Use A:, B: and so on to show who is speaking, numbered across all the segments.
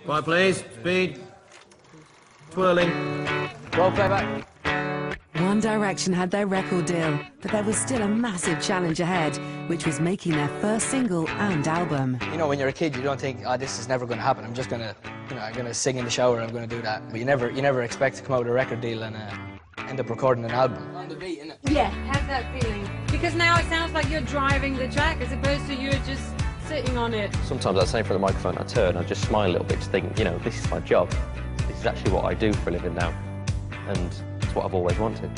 A: Quiet, please. Speed. Twirling.
B: Roll playback.
C: One Direction had their record deal, but there was still a massive challenge ahead, which was making their first single and album.
B: You know, when you're a kid, you don't think, oh, this is never going to happen. I'm just going to, I'm going to sing in the shower, I'm going to do that. But you never expect to come out with a record deal and end up recording an album. On the beat, innit?
D: Yeah, have that feeling. Because now it sounds like you're driving the track as opposed to you just sitting on it.
E: Sometimes I say in front of the microphone, I turn, I just smile a little bit, just think, you know, this is my job. This is actually what I do for a living now. And it's what I've always wanted.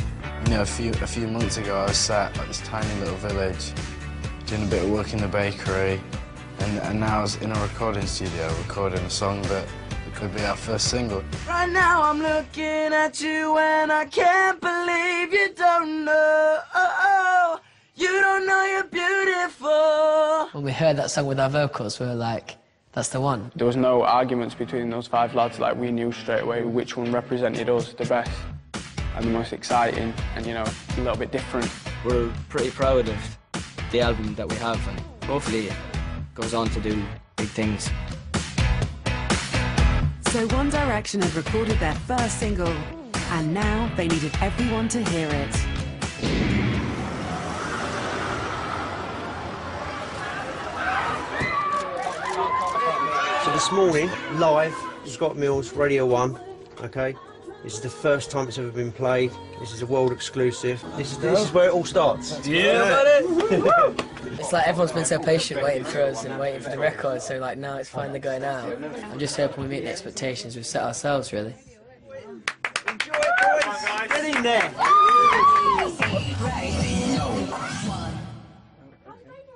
F: You know, a few months ago, I was sat at this tiny little village, doing a bit of work in the bakery, and now I was in a recording studio recording a song that could be our first single. Right now I'm looking at you and I can't believe you don't know. You don't know you're beautiful.
G: When we heard that song with our vocals, we were like, that's the one.
H: There was no arguments between those 5 lads. Like, we knew straight away which one represented us the best and the most exciting and, you know, a little bit different.
B: We're pretty proud of the album that we have, and hopefully it goes on to do big things.
C: So One Direction had recorded their first single, and now they needed everyone to hear it.
A: So this morning, live, Scott Mills, Radio 1, okay? This is the first time it's ever been played. This is a world exclusive. This is where it all starts.
B: Yeah, buddy!
G: It's like everyone's been so patient waiting for us and waiting for the record, so like now it's finally going out. I'm just hoping we meet the expectations we've set ourselves, really.
A: Enjoy it, boys! Get in there!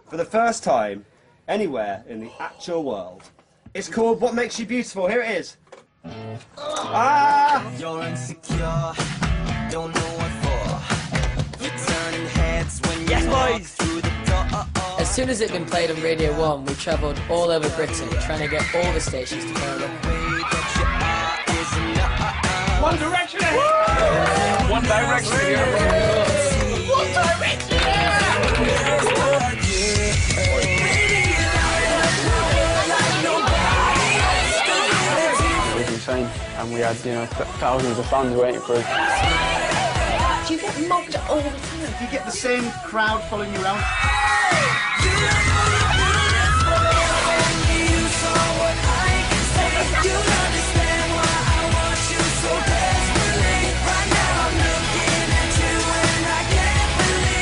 I: For the first time, anywhere in the actual world. It's called What Makes You Beautiful. Here it is. Ah!
J: You're insecure, don't know what for. You're turning heads when you walk through the door.
G: As soon as it'd been played on Radio 1, we travelled all over Britain trying to get all the stations to turn up.
H: One Direction! One Direction here.
J: One Direction!
H: It was insane, and we had, you know, thousands of fans waiting for us.
D: Do you get mobbed all the time?
I: You get the same crowd following you around.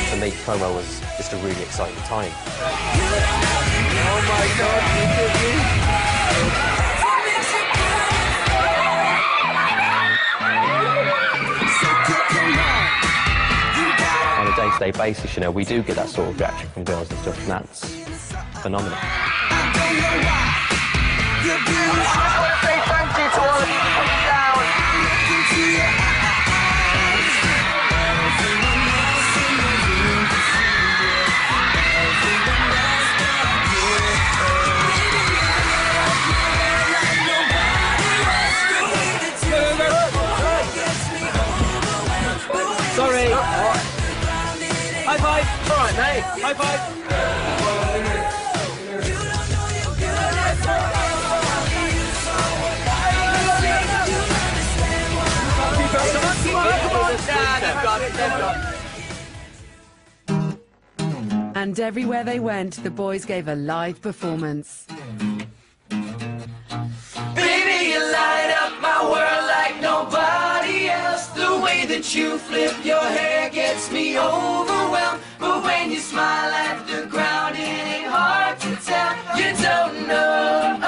E: For me, promo was just a really exciting time.
A: Oh my God, you did me!
E: On a day-to-day basis, you know, we do get that sort of reaction from girls and stuff, and that's phenomenal.
B: Sorry! High five! Alright, mate! High five!
C: And everywhere they went, the boys gave a live performance.
J: Baby, you light up my world like nobody else. The way that you flip your hair gets me overwhelmed. But when you smile at the ground, it ain't hard to tell. You don't know,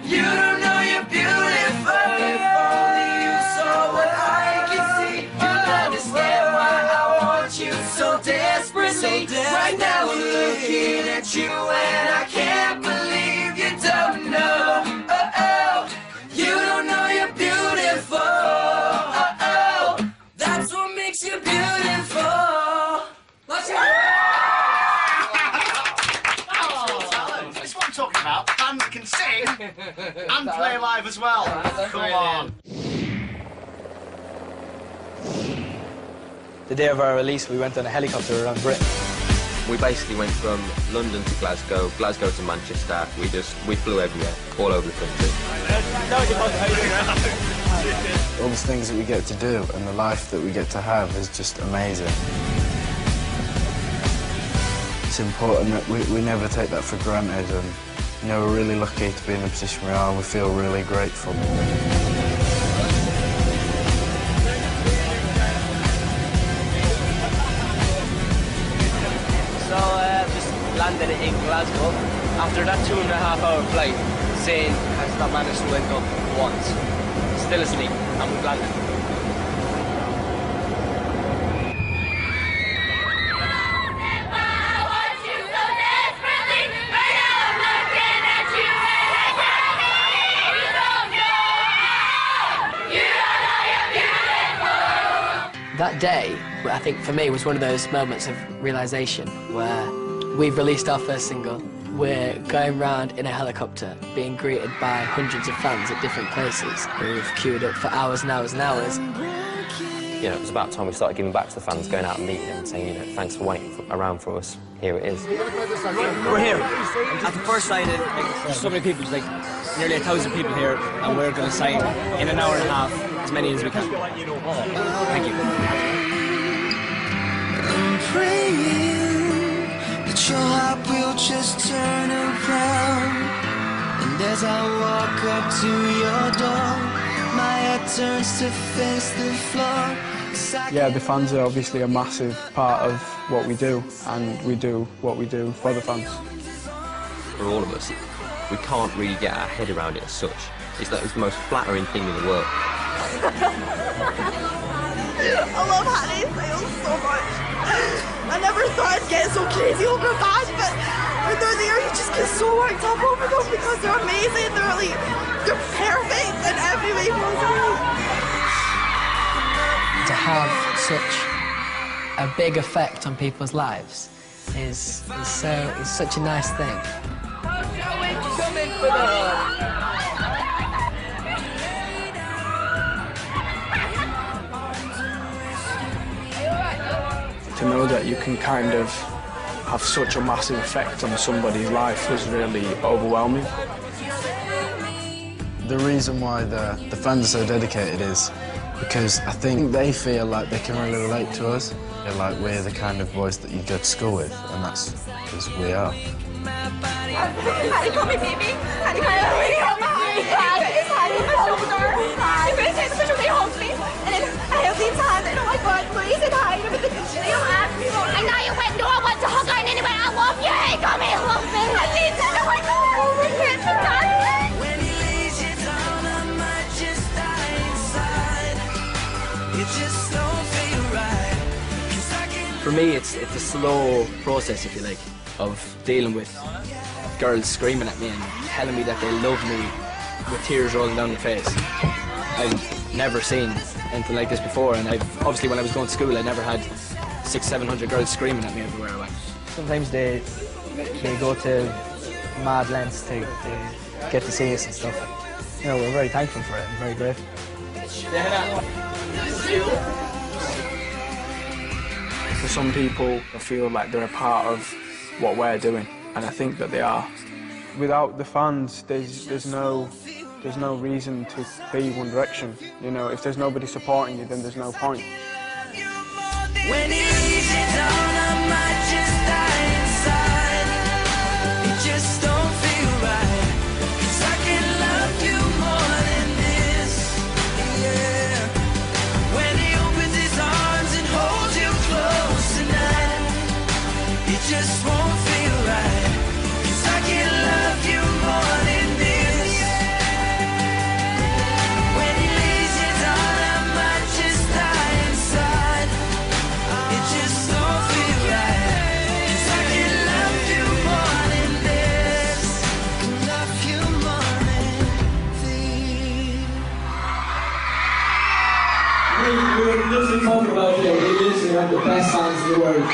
J: you don't know you're beautiful. If only you saw what I can see, you'll understand why I want you so desperately. Right now I'm looking at you and I can't believe you don't know. You don't know you're beautiful. That's what makes you beautiful.
I: That's what I'm talking about. Bands that can sing and play live as well. Come on.
B: The day of our release, we went on a helicopter around Britain.
E: We basically went from London to Glasgow, Glasgow to Manchester. We flew everywhere, all over the country.
F: All the things that we get to do and the life that we get to have is just amazing. It's important that we never take that for granted, and you know, we're really lucky to be in the position we are, and we feel really grateful.
K: So just landed in Glasgow. After that 2.5-hour flight, Zane has not managed to wake up once. Still asleep, and we've landed.
G: That day, I think for me, was one of those moments of realisation where we've released our first single, we're going round in a helicopter, being greeted by hundreds of fans at different places who've queued up for hours and hours and hours.
E: You know, it was about time we started giving back to the fans, going out and meeting them and saying, you know, thanks for waiting around for us. Here it is.
K: We're here at the first signing. There's so many people, there's like nearly 1,000 people here, and we're going to sign in an hour and a half as many as we can. Thank you.
J: I'm praying that your heart will just turn around, and as I walk up to your door, my head turns to face the floor.
H: Yeah, the fans are obviously a massive part of what we do, and we do what we do for the fans.
E: For all of us, we can't really get our head around it as such. It's the most flattering thing in the world.
L: I love Harry Styles so much. I never thought I'd get so crazy over a band, but when they're there, you just get so worked up over them because they're amazing. They're perfect in every way possible.
G: To have such a big effect on people's lives is such a nice thing.
H: To know that you can kind of have such a massive effect on somebody's life was really overwhelming.
F: The reason why the fans are so dedicated is because I think they feel like they can really relate to us. They're like, we're the kind of boys that you go to school with, and that's because we are.
L: Harry, call me baby. Harry, call me baby. It's Harry on my shoulder. He put his hand on my shoulder, he hugs me, and then I held his hand, and oh my God, please, and Harry, but they don't ask me.
M: I know you went, no, I want to hug her, and anyway, I love you. Hey, come here, love me.
L: I need to, oh my God, oh my God,
B: For me, it's a slow process, if you like, of dealing with girls screaming at me and telling me that they love me with tears rolling down their face. I've never seen anything like this before, and obviously when I was going to school, I never had 600-700 girls screaming at me everywhere I went. Sometimes they go to mad lengths to get to see us and stuff. You know, we're very thankful for it and very grateful.
H: For some people, I feel like they're a part of what we're doing, and I think that they are. Without the fans, there's no reason to be One Direction. You know, if there's nobody supporting you, then there's no point.
J: When he leaves you down, I might just die inside. It just don't feel right, 'cause I can love you more than this, yeah. When he opens his arms and holds you close tonight, it just won't feel right, 'cause I can love you more than this. When he leaves you down, I might just die inside. It just don't feel right, 'cause I can love you more than this. Can love you more than this.
N: There's nothing more about it. We literally have the best fans in the world.